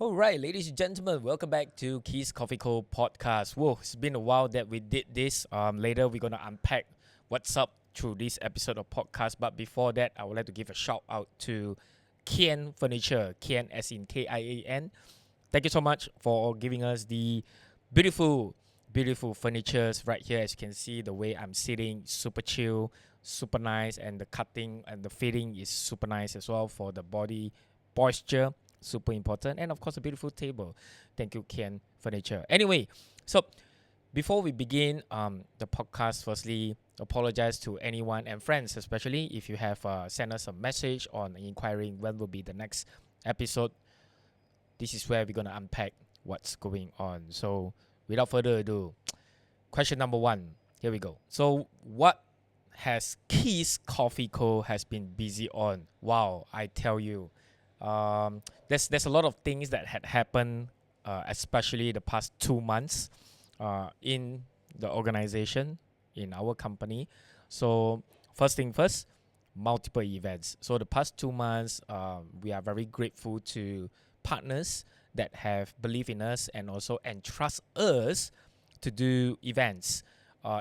All right, ladies and gentlemen, welcome back to KIS Coffee Co podcast. Whoa, it's been a while that we did this. Later we're gonna unpack what's up through this episode of podcast. But before that, I would like to give a shout out to Kian Furniture, Kian as in KIAN. Thank you so much for giving us the beautiful, beautiful furnitures right here. As you can see, the way I'm sitting, super chill, super nice, and the cutting and the fitting is super nice as well for the body posture. Super important, and of course, a beautiful table. Thank you, Kian Furniture. Anyway, so before we begin the podcast, firstly, apologize to anyone and friends, especially if you have sent us a message on inquiring when will be the next episode. This is where we're gonna unpack what's going on. So, without further ado, question number one. Here we go. So, what has KIS Coffee Co has been busy on? Wow, I tell you, there's a lot of things that had happened, especially the past 2 months, in the organization, in our company. So first thing first, multiple events. So the past 2 months, we are very grateful to partners that have believed in us and also entrust us to do events.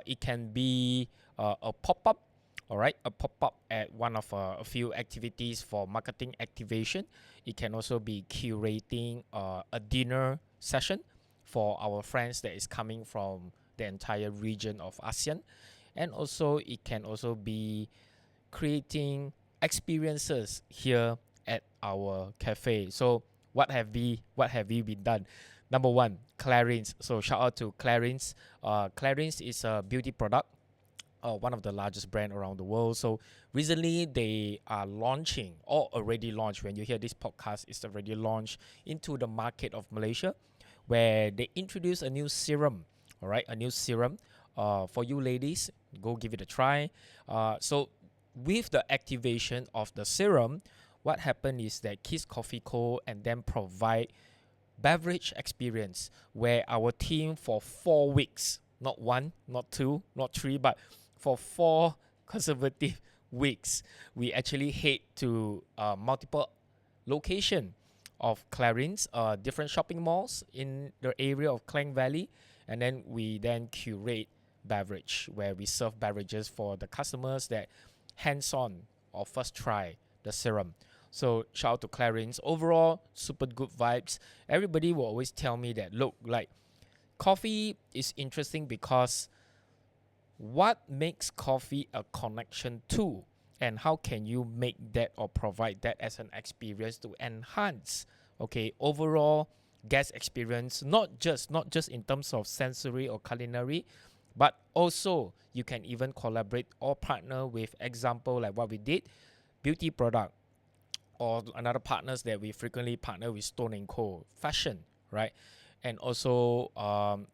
It can be a pop-up, all right, a pop-up at one of a few activities for marketing activation. It can also be curating a dinner session for our friends that is coming from the entire region of ASEAN. And also it can also be creating experiences here at our cafe. So what have we been done? Number one, Clarins. So shout out to Clarins. Clarins is a beauty product, one of the largest brand around the world. So recently they are launching, or already launched. When you hear this podcast, it's already launched into the market of Malaysia, where they introduce a new serum. All right, a new serum. For you ladies, go give it a try. So with the activation of the serum, what happened is that KIS Coffee Co. and then provide beverage experience where our team for 4 weeks, not one, not two, not three, but for 4 consecutive weeks, we actually head to multiple location of Clarins, different shopping malls in the area of Klang Valley, and then we then curate beverage where we serve beverages for the customers that hands-on or first try the serum. So shout out to Clarins. Overall, super good vibes. Everybody will always tell me that, look, like coffee is interesting because what makes coffee a connection to, and how can you make that or provide that as an experience to enhance, okay, overall guest experience, not just in terms of sensory or culinary, but also you can even collaborate or partner with, example like what we did, beauty product, or another partners that we frequently partner with, Stone and Co, fashion, right? And also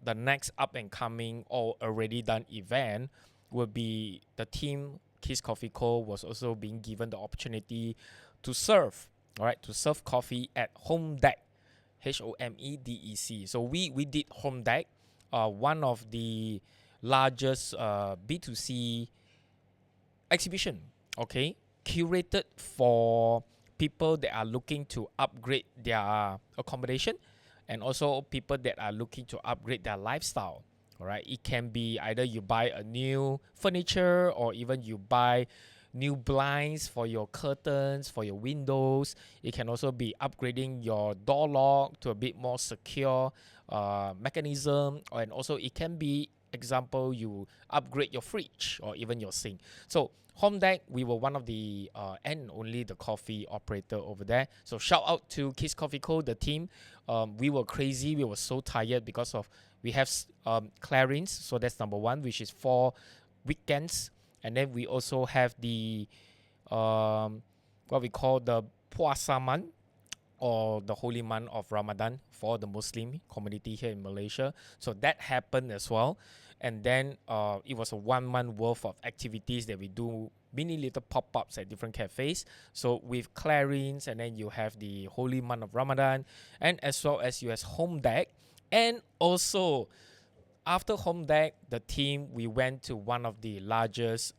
the next up and coming or already done event will be the team KIS Coffee Co. was also being given the opportunity to serve, all right, to serve coffee at Home Deck, HOMEDEC. So we did Home Deck, one of the largest B2C exhibition, okay, curated for people that are looking to upgrade their accommodation, and also people that are looking to upgrade their lifestyle. All right, it can be either you buy a new furniture or even you buy new blinds for your curtains, for your windows. It can also be upgrading your door lock to a bit more secure mechanism, and also it can be, example, you upgrade your fridge or even your sink. So Home Deck, we were one of the and only the coffee operator over there. So shout out to KIS Coffee Co, the team. We were crazy. We were so tired because of we have Clarins. So that's number one, which is 4 weekends, and then we also have the what we call the Puasa month, or the holy month of Ramadan for the Muslim community here in Malaysia. So that happened as well. And then it was a 1 month worth of activities that we do, mini little pop-ups at different cafes. So with Clarins, and then you have the holy month of Ramadan, and as well as you have Home Deck. And also after Home Deck, the team, we went to one of the largest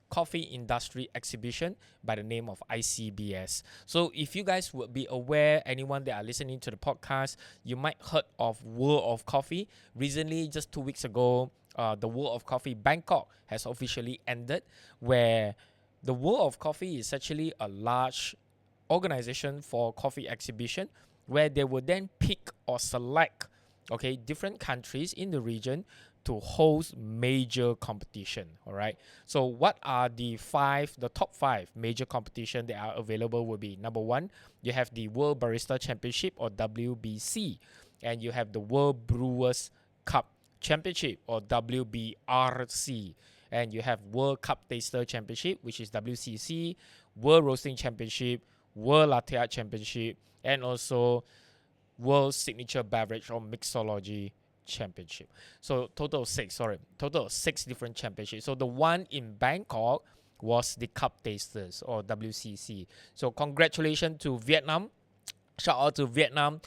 coffee industry exhibition by the name of ICBS. So if you guys would be aware, anyone that are listening to the podcast, you might heard of World of Coffee. Recently, just 2 weeks ago, the World of Coffee Bangkok has officially ended, where the World of Coffee is actually a large organization for coffee exhibition, where they will then pick or select different countries in the region to host major competition. All right, so what are the top five major competition that are available? Will be number one, you have the World Barista Championship or WBC, and you have the World Brewers Cup Championship or WBRC, and you have World Cup Taster Championship, which is WCC, World Roasting Championship, World Latte Art Championship, and also World Signature Beverage or Mixology Championship. So total of six different championships. So the one in Bangkok was the Cup Tasters or WCC. So congratulations to Vietnam. Shout out to Vietnam.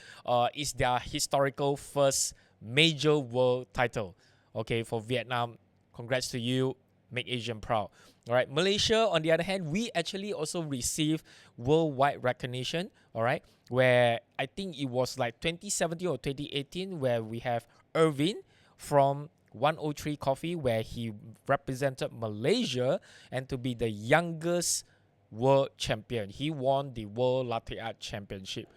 It's their historical first major world title. Okay, for Vietnam, congrats to you. Make Asian proud. All right, Malaysia, on the other hand, we actually also received worldwide recognition. All right, where I think it was like 2017 or 2018, where we have Irvin from 103 Coffee, where he represented Malaysia and to be the youngest world champion. He won the World Latte Art Championship,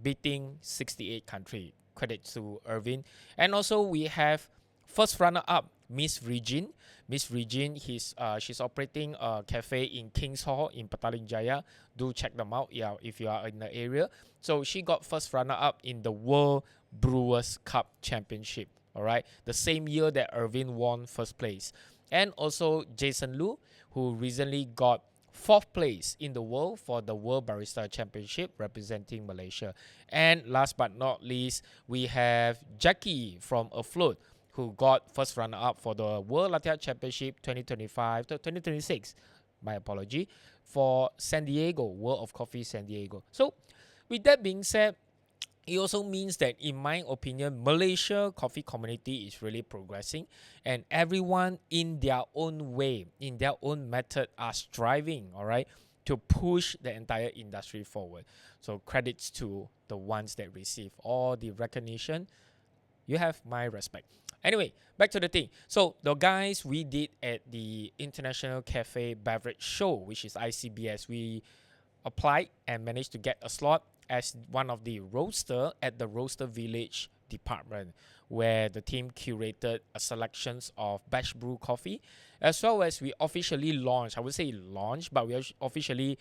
beating 68 countries. Credit to Irvin. And also we have first runner-up, Miss Regine. Miss Regine, she's operating a cafe in King's Hall in Petaling Jaya. Do check them out, if you are in the area. So she got first runner-up in the World Brewers Cup Championship. All right, the same year that Irvin won first place. And also Jason Lu, who recently got fourth place in the world for the World Barista Championship representing Malaysia. And last but not least, we have Jackie from Afloat, who got first runner-up for the World Latte Art Championship 2025 to 2026. My apology. For San Diego, World of Coffee San Diego. So, with that being said, it also means that, in my opinion, Malaysia coffee community is really progressing, and everyone in their own way, in their own method, are striving, all right, to push the entire industry forward. So credits to the ones that receive all the recognition. You have my respect. Anyway, back to the thing. So the guys we did at the International Cafe Beverage Show, which is ICBS, we applied and managed to get a slot as one of the roaster at the Roaster Village department, where the team curated a selections of batch brew coffee, as well as we officially launched, I would say launch, but we officially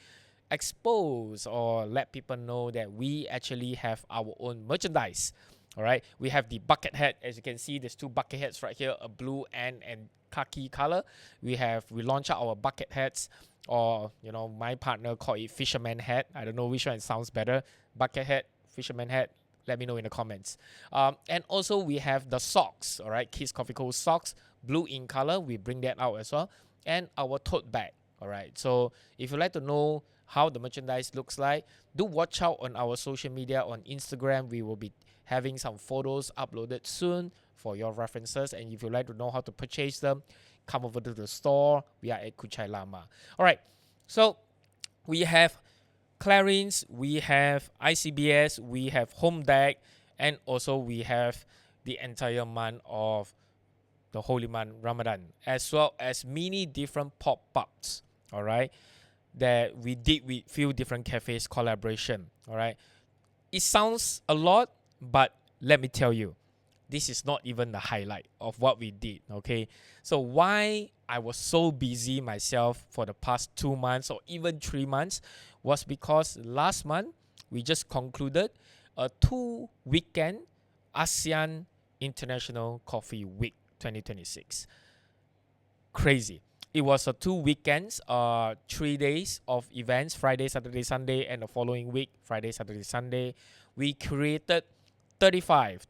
expose or let people know that we actually have our own merchandise. All right, we have the bucket hat. As you can see, there's two bucket hats right here, a blue and khaki color. We launched out our bucket hats, or my partner called it fisherman hat. I don't know which one sounds better, bucket hat, fisherman hat. Let me know in the comments. And also we have the socks. All right, KIS Coffee Co socks, blue in color. We bring that out as well, and our tote bag. All right, so if you'd like to know how the merchandise looks like, do watch out on our social media. On Instagram, we will be having some photos uploaded soon for your references. And if you'd like to know how to purchase them, come over to the store. We are at Kuchai Lama. All right, so we have Clarins, we have ICBS, we have Home Deck, and also we have the entire month of the holy month Ramadan, as well as many different pop-ups, all right, that we did with few different cafes collaboration. All right, it sounds a lot, but let me tell you, this is not even the highlight of what we did. Okay, so why I was so busy myself for the past 2 months or even 3 months was because last month we just concluded a 2-weekend ASEAN International Coffee Week 2026. Crazy. It was a 2 weekends, 3 days of events, Friday, Saturday, Sunday, and the following week, Friday, Saturday, Sunday. We created 35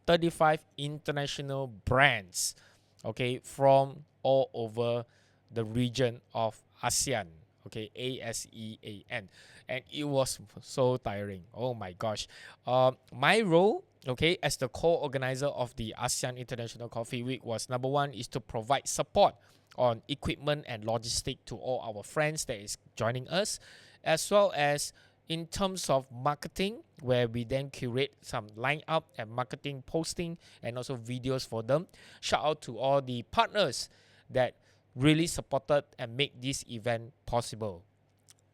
international brands, okay, from all over the region of ASEAN, okay, ASEAN. And it was so tiring. Oh my gosh. My role, okay, as the co-organizer of the ASEAN International Coffee Week was, number one, is to provide support on equipment and logistic to all our friends that is joining us, as well as in terms of marketing, where we then curate some lineup and marketing posting and also videos for them. Shout out to all the partners that really supported and make this event possible.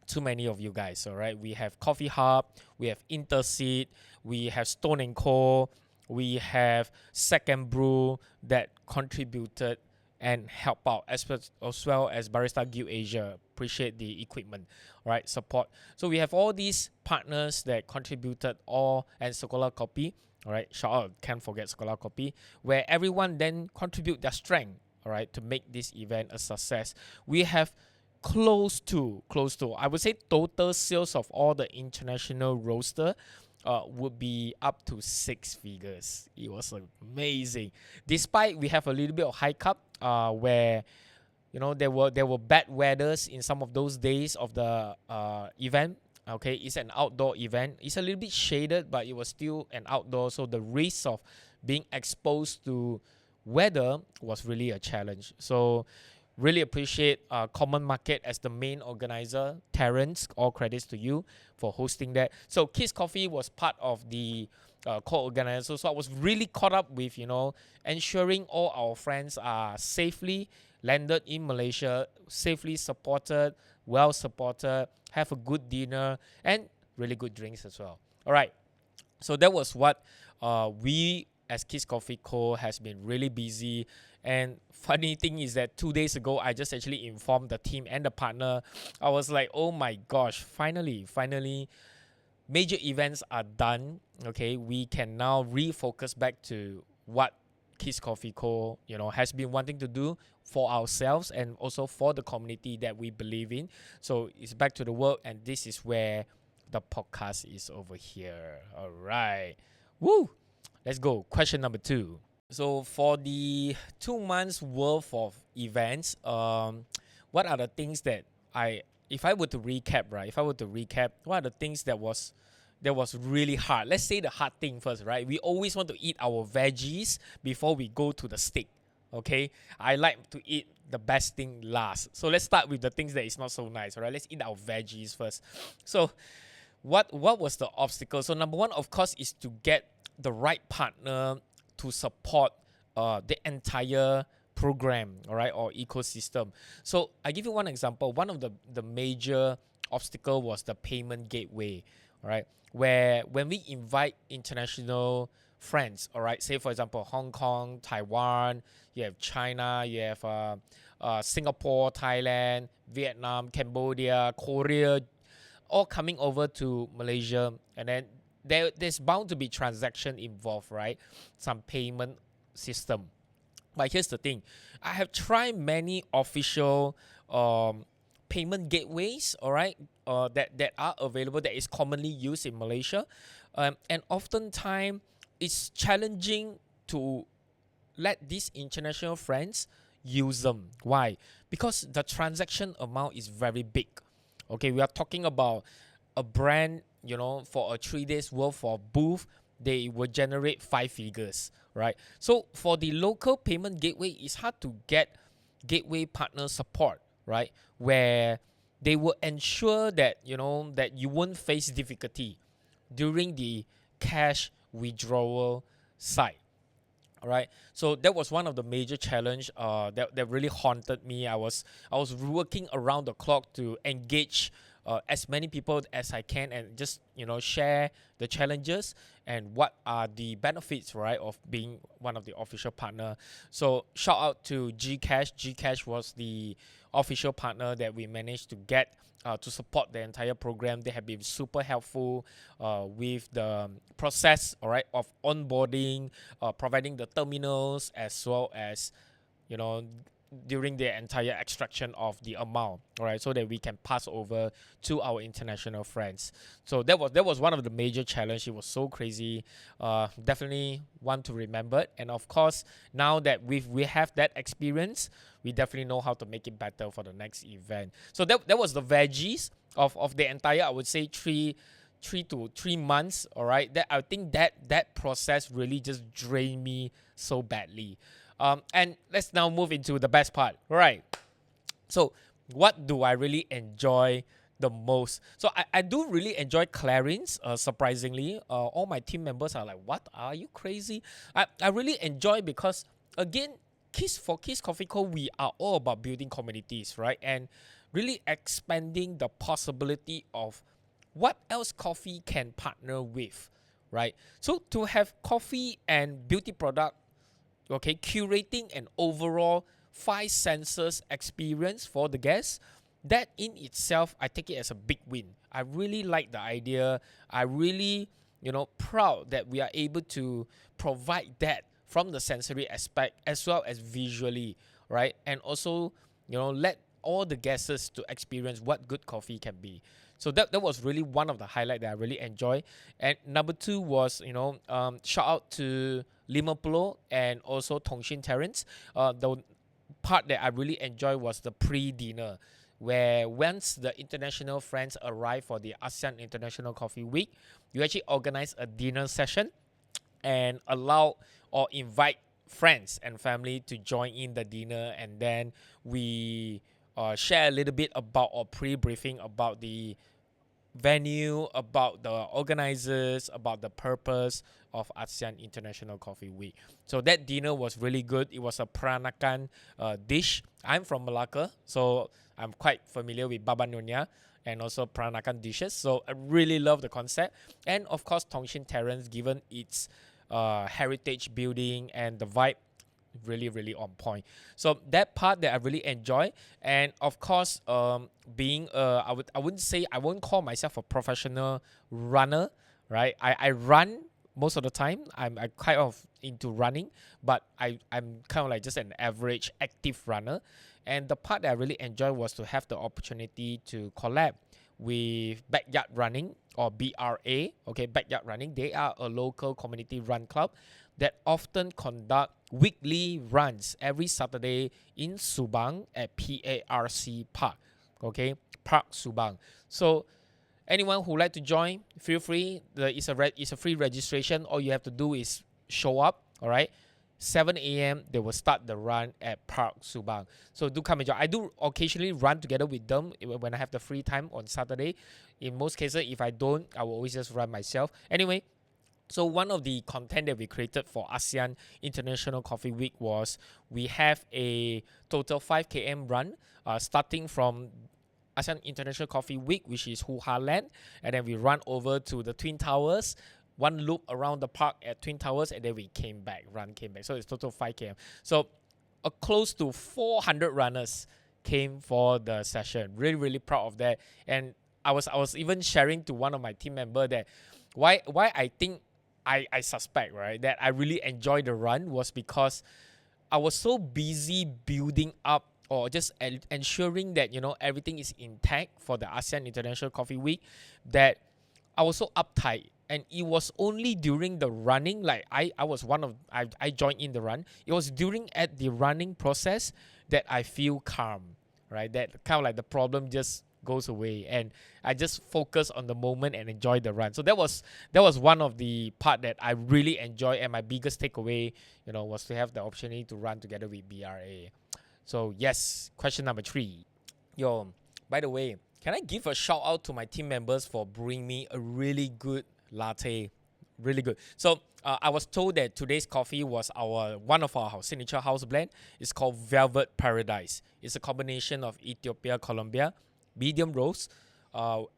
Too many of you guys, all right? We have Coffee Hub, we have Interseed, we have Stone & Co., we have Second Brew that contributed and help out, as well as Barista Guild Asia. Appreciate the equipment, right? Support. So we have all these partners that contributed all, and Sekolah Kopi, all right? Shout out, can't forget Sekolah Kopi, where everyone then contribute their strength, all right, to make this event a success. We have close to, I would say total sales of all the international roaster would be up to 6 figures. It was amazing. Despite we have a little bit of hiccup, where there were bad weathers in some of those days of the event. Okay, it's an outdoor event. It's a little bit shaded, but it was still an outdoor. So the risk of being exposed to weather was really a challenge. So really appreciate Common Market as the main organizer. Terrence, all credits to you for hosting that. So KIS Coffee was part of the co-organizer. So I was really caught up with, ensuring all our friends are safely landed in Malaysia, safely supported, well supported, have a good dinner, and really good drinks as well. All right. So that was what we as KIS Coffee Co. has been really busy. And funny thing is that 2 days ago, I just actually informed the team and the partner. I was like, oh my gosh, finally, major events are done. Okay, we can now refocus back to what KIS Coffee Co. has been wanting to do for ourselves and also for the community that we believe in. So it's back to the work, and this is where the podcast is over here. All right, woo! Let's go. Question number 2. So for the 2 months worth of events, what are the things that if I were to recap, what are the things that was really hard? Let's say the hard thing first, right? We always want to eat our veggies before we go to the steak, okay? I like to eat the best thing last. So let's start with the things that is not so nice, all right? Let's eat our veggies first. So what was the obstacle? So number 1, of course, is to get the right partner to support the entire program, all right, or ecosystem. So I give you one example. One of the major obstacle was the payment gateway, all right, where when we invite international friends, all right, say for example Hong Kong, Taiwan, you have China, you have Singapore, Thailand, Vietnam, Cambodia, Korea, all coming over to Malaysia, and then there's bound to be transaction involved, right? Some payment system. But here's the thing. I have tried many official payment gateways, all right, that are available, that is commonly used in Malaysia. And oftentimes, it's challenging to let these international friends use them. Why? Because the transaction amount is very big. Okay, we are talking about a brand, for a 3 days worth of booth, they will generate 5 figures, right? So for the local payment gateway, it's hard to get gateway partner support, right? Where they will ensure that, that you won't face difficulty during the cash withdrawal side. All right, so that was one of the major challenge that really haunted me. I was working around the clock to engage as many people as I can, and just share the challenges and what are the benefits, right, of being one of the official partner. So shout out to Gcash. Gcash was the official partner that we managed to get to support the entire program. They have been super helpful with the process, all right, of onboarding, providing the terminals, as well as during the entire extraction of the amount, all right, so that we can pass over to our international friends. So that was one of the major challenges. It was so crazy. Definitely one to remember. And of course, now that we have that experience, we definitely know how to make it better for the next event. So that was the veggies of the entire, I would say, 3 to 3 months. All right, that I think that process really just drained me so badly. And let's now move into the best part. All right. So what do I really enjoy the most? So I do really enjoy Clarins, surprisingly. All my team members are like, what? Are you crazy? I really enjoy because, again, Kiss Coffee Co, we are all about building communities, right? And really expanding the possibility of what else coffee can partner with, right? So to have coffee and beauty product, okay, curating an overall 5 senses experience for the guests, that in itself, I take it as a big win. I really like the idea. I really, proud that we are able to provide that from the sensory aspect as well as visually, right? And also, let all the guests to experience what good coffee can be. So that was really one of the highlight that I really enjoy. And number 2 was, shout out to Liverpool and also Tong Shin Terrace. The part that I really enjoyed was the pre-dinner, where once the international friends arrive for the ASEAN International Coffee Week, you actually organize a dinner session and allow or invite friends and family to join in the dinner, and then we share a little bit about or pre-briefing about the venue, about the organizers, about the purpose of ASEAN International Coffee Week. So that dinner was really good. It was a Peranakan dish. I'm from Malacca, so I'm quite familiar with Baba Nyonya and also Peranakan dishes. So I really love the concept. And of course, Tong Shin Terrace, given its heritage building and the vibe, really really on point. So that part that I really enjoy. And of course, being I won't call myself a professional runner, right? I run most of the time. I'm kind of into running, but I'm kind of like just an average active runner. And the part that I really enjoy was to have the opportunity to collab with Backyard Running, or BRA. Okay, Backyard Running, they are a local community run club that often conduct weekly runs every Saturday in Subang at PARC Park. Okay, Park Subang. So anyone who like to join, feel free. It's a free registration. All you have to do is show up. All right. 7 a.m. they will start the run at Park Subang. So do come and join. I do occasionally run together with them when I have the free time on Saturday. In most cases, if I don't, I will always just run myself. Anyway, so one of the content that we created for ASEAN International Coffee Week was we have a total 5 km run starting from ASEAN International Coffee Week, which is Hoo Ha Land, and then we run over to the Twin Towers, one loop around the park at Twin Towers, and then we came back. So it's total 5 km. So close to 400 runners came for the session. Really, really proud of that. And I was even sharing to one of my team member that why I think I suspect, right, that I really enjoyed the run was because I was so busy building up or just ensuring that, everything is intact for the ASEAN International Coffee Week, that I was so uptight. And it was only during the running, like I joined in the run. It was during at the running process that I feel calm, right? That kind of like the problem just goes away, and I just focus on the moment and enjoy the run. So that was one of the part that I really enjoy, and my biggest takeaway, was to have the opportunity to run together with BRA. So yes, question number 3. Yo, by the way, can I give a shout out to my team members for brewing me a really good latte? Really good. So I was told that today's coffee was one of our signature house blend. It's called Velvet Paradise. It's a combination of Ethiopia, Colombia, medium roast,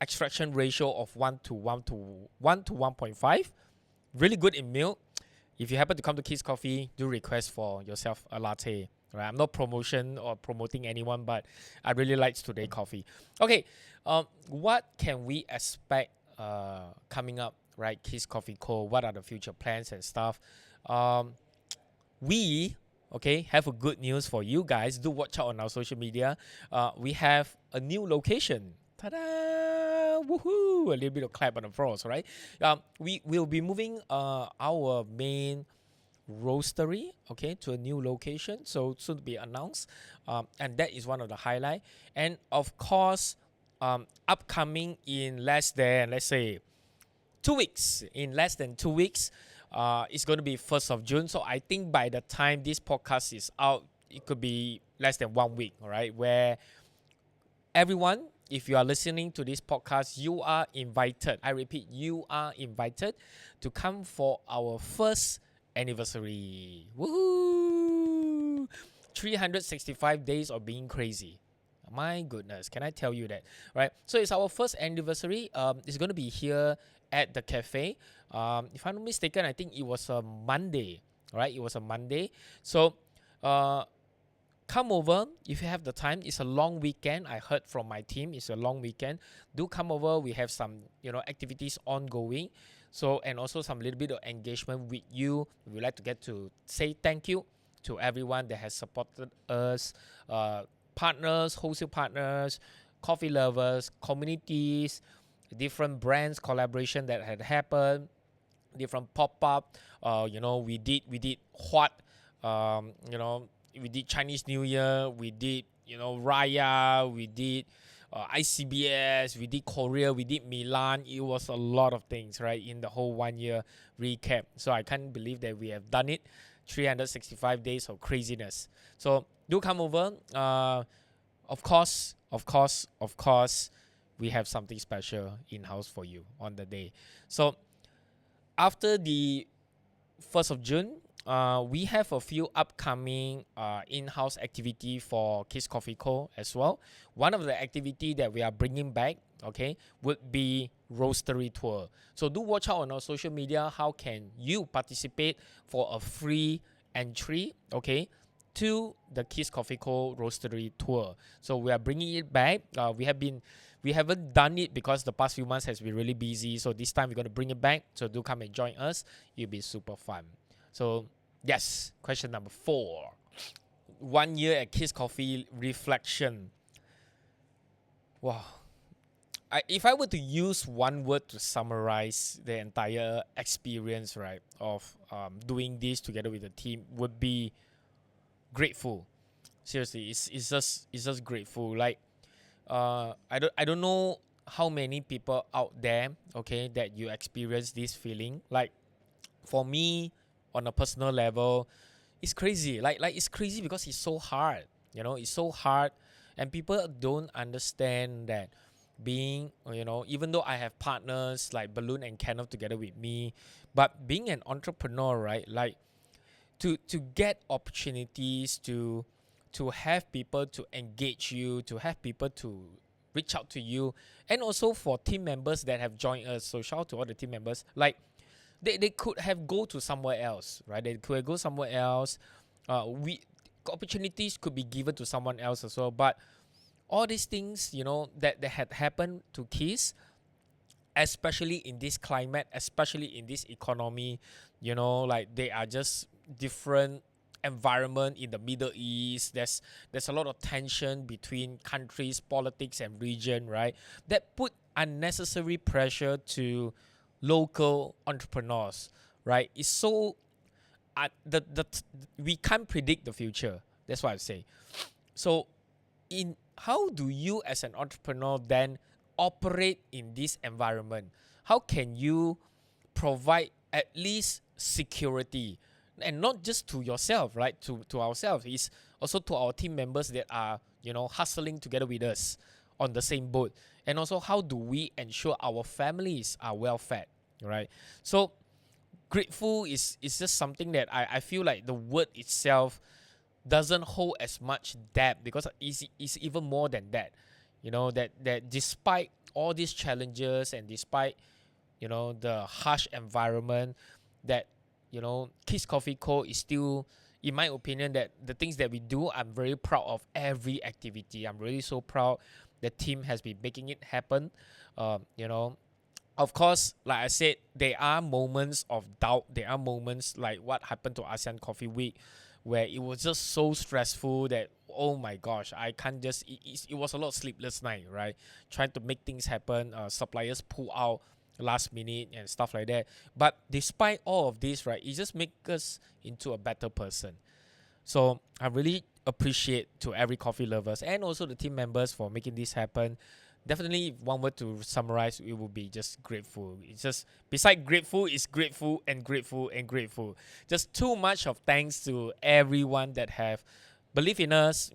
extraction ratio of 1 to 1.5. Really good in milk. If you happen to come to Kiss Coffee, do request for yourself a latte. Right? I'm not promoting anyone, but I really like today's coffee. Okay, what can we expect coming up, right? Kiss Coffee Co. What are the future plans and stuff? We have a good news for you guys. Do watch out on our social media. We have a new location. Ta-da! Woohoo! A little bit of clap on the floors, right? We will be moving our main roastery, to a new location. So soon to be announced. And that is one of the highlight. And of course, upcoming in less than, let's say, 2 weeks. In less than 2 weeks, It's going to be 1st of June. So I think by the time this podcast is out, it could be less than 1 week, all right? Where everyone, if you are listening to this podcast, you are invited. I repeat, you are invited to come for our first anniversary. Woohoo! 365 days of being crazy. My goodness, can I tell you that? Right? So it's our first anniversary. It's going to be here at the cafe. If I'm not mistaken, I think it was a Monday. Right? It was a Monday. So, come over if you have the time. It's a long weekend. I heard from my team it's a long weekend. Do come over. We have some activities ongoing. So, and also some little bit of engagement with you. We would like to get to say thank you to everyone that has supported us, partners, wholesale partners, coffee lovers, communities, different brands collaboration that had happened, different pop-up. We did what, we did Chinese New Year, we did Raya, we did ICBS, we did Korea, we did Milan. It was a lot of things, right, in the whole 1 year recap. So I can't believe that we have done it. 365 days of craziness. So do come over. Of course, we have something special in-house for you on the day. So after the 1st of June, we have a few upcoming in-house activity for KIS Coffee Co. as well. One of the activity that we are bringing back, okay, would be roastery tour. So do watch out on our social media. How can you participate for a free entry, okay, to the KIS Coffee Co. roastery tour? So we are bringing it back. We haven't done it because the past few months has been really busy. So this time we're going to bring it back. So do come and join us. It'll be super fun. So yes, question number 4. 1 year at KIS Coffee reflection. Wow. If I were to use one word to summarize the entire experience, right, of doing this together with the team, would be grateful. Seriously, it's just grateful. Like, I don't know how many people out there, okay, that you experience this feeling. Like, for me, on a personal level, it's crazy. Like it's crazy because it's so hard. It's so hard, and people don't understand that being, even though I have partners like Balloon and Kenneth together with me, but being an entrepreneur, right? Like to get opportunities, to have people to engage you, to have people to reach out to you, and also for team members that have joined us. So shout out to all the team members. Like they could have go to somewhere else, right? They could go somewhere else. Opportunities could be given to someone else as well. But all these things, that had happened to KIS, especially in this climate, especially in this economy, like they are just different environment in the Middle East. There's a lot of tension between countries, politics, and region, right? That put unnecessary pressure to local entrepreneurs, right? It's so we can't predict the future. That's what I say. So, how do you as an entrepreneur then operate in this environment? How can you provide at least security, and not just to yourself, right? To ourselves, it's also to our team members that are hustling together with us on the same boat. And also, how do we ensure our families are well fed, right? So grateful is just something that I feel like the word itself doesn't hold as much depth, because it's even more than that. That despite all these challenges, and despite the harsh environment, that KIS Coffee Co. is still, in my opinion, that the things that we do, I'm very proud of every activity. I'm really so proud the team has been making it happen. Of course, like I said, there are moments of doubt. There are moments like what happened to ASEAN Coffee Week, where it was just so stressful that, oh my gosh, I can't just, it was a lot of sleepless night, right? Trying to make things happen, suppliers pull out last minute and stuff like that. But despite all of this, right, it just makes us into a better person. So I really appreciate to every coffee lovers and also the team members for making this happen. definitely, if one were to summarize, it would be just grateful. It's just beside grateful, it's grateful and grateful and grateful. Just too much of thanks to everyone that have believe in us.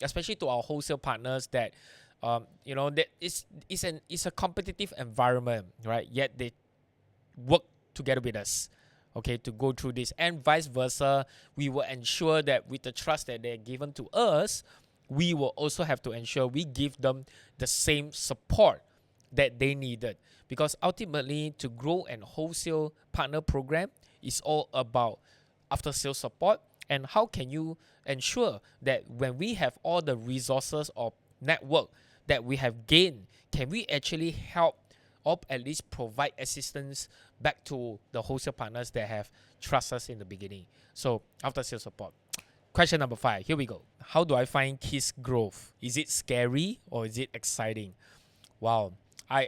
Especially to our wholesale partners that, that it's a competitive environment, right? Yet they work together with us, okay, to go through this, and vice versa. We will ensure that with the trust that they're given to us, we will also have to ensure we give them the same support that they needed, because ultimately to grow an wholesale partner program is all about after sales support. And how can you ensure that when we have all the resources or network that we have gained, can we actually help or at least provide assistance back to the wholesale partners that have trust us in the beginning? So after sales support. Question number 5. Here we go. How do I find KIS growth? Is it scary or is it exciting? Wow. I'm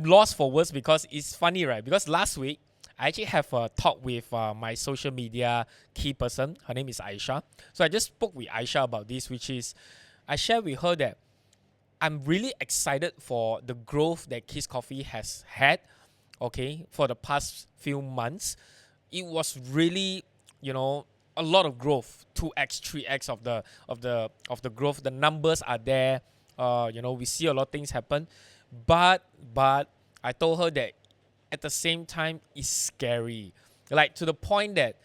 lost for words, because it's funny, right? Because last week I actually have a talk with my social media key person. Her name is Aisha. So I just spoke with Aisha about this, which is I shared with her that I'm really excited for the growth that KIS Coffee has had, okay, for the past few months. It was really, a lot of growth, 2x, 3x of the growth. The numbers are there. We see a lot of things happen, but I told her that at the same time it's scary, like to the point that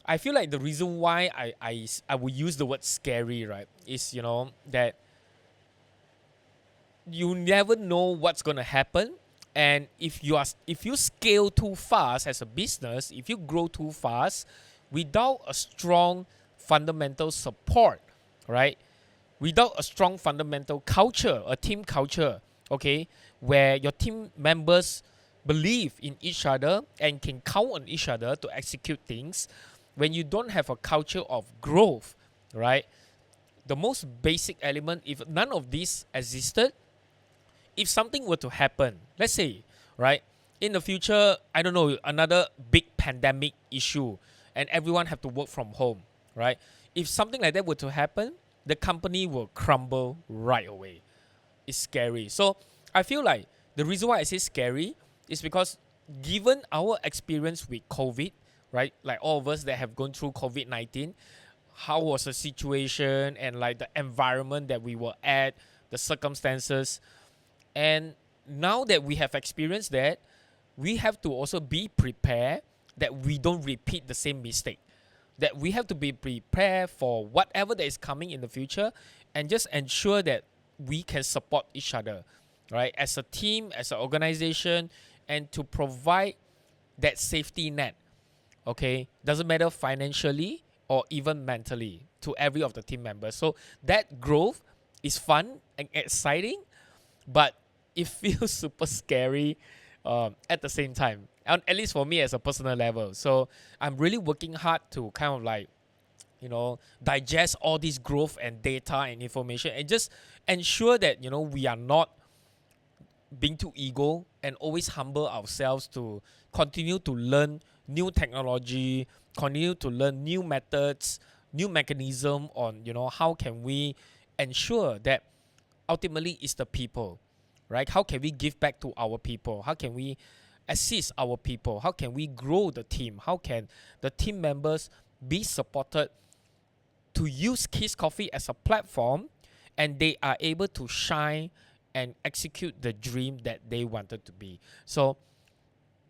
I feel like the reason why I would use the word scary, right, is that you never know what's gonna happen. And if you scale too fast as a business, if you grow too fast without a strong fundamental support, right? Without a strong fundamental culture, a team culture, okay, where your team members believe in each other and can count on each other to execute things, when you don't have a culture of growth, right? The most basic element, if none of these existed, if something were to happen, let's say, right, in the future, I don't know, another big pandemic issue and everyone have to work from home, right? If something like that were to happen, the company will crumble right away. It's scary. So I feel like the reason why I say scary is because given our experience with COVID, right, like all of us that have gone through COVID-19, how was the situation and like the environment that we were at, the circumstances. And now that we have experienced that, we have to also be prepared that we don't repeat the same mistake. That we have to be prepared for whatever that is coming in the future, and just ensure that we can support each other, right? As a team, as an organization, and to provide that safety net, okay? Doesn't matter financially or even mentally to every of the team members. So that growth is fun and exciting, but it feels super scary at the same time, at least for me as a personal level. So I'm really working hard to kind of like, digest all this growth and data and information, and just ensure that, we are not being too ego, and always humble ourselves to continue to learn new technology, continue to learn new methods, new mechanism on, how can we ensure that ultimately it's the people, right? How can we give back to our people? How can we assist our people? How can we grow the team? How can the team members be supported to use KIS Coffee as a platform, and they are able to shine and execute the dream that they wanted to be? So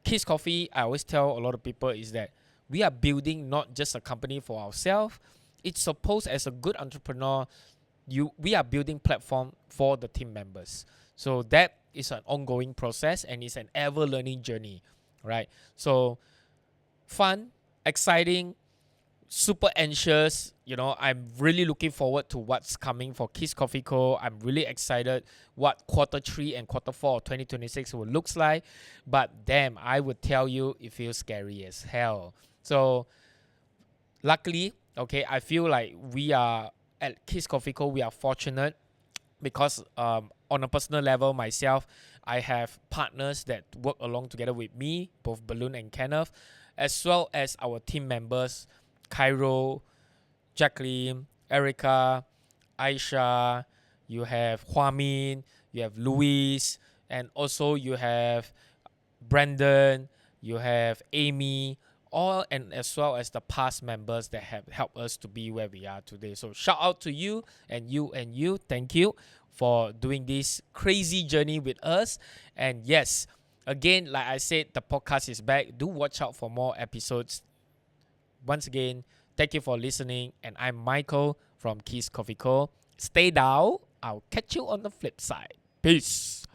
KIS Coffee, I always tell a lot of people, is that we are building not just a company for ourselves. It's supposed, as a good entrepreneur, we are building platform for the team members. So that is an ongoing process, and it's an ever learning journey, right? So fun, exciting, super anxious. I'm really looking forward to what's coming for KIS Coffee Co. I'm really excited what quarter 3 and quarter 4 of 2026 will looks like. But damn, I would tell you, it feels scary as hell. So luckily, okay, I feel like we are at KIS Coffee Co. We are fortunate because on a personal level, myself, I have partners that work along together with me, both Balloon and Kenneth, as well as our team members, Cairo, Jacqueline, Erica, Aisha, you have Hua Min, you have Luis, and also you have Brandon, you have Amy, all and as well as the past members that have helped us to be where we are today. So shout out to you and you and you. Thank you for doing this crazy journey with us. And yes, again, like I said, the podcast is back. Do watch out for more episodes. Once again, thank you for listening. And I'm Michael from KIS Coffee Co. Stay down. I'll catch you on the flip side. Peace.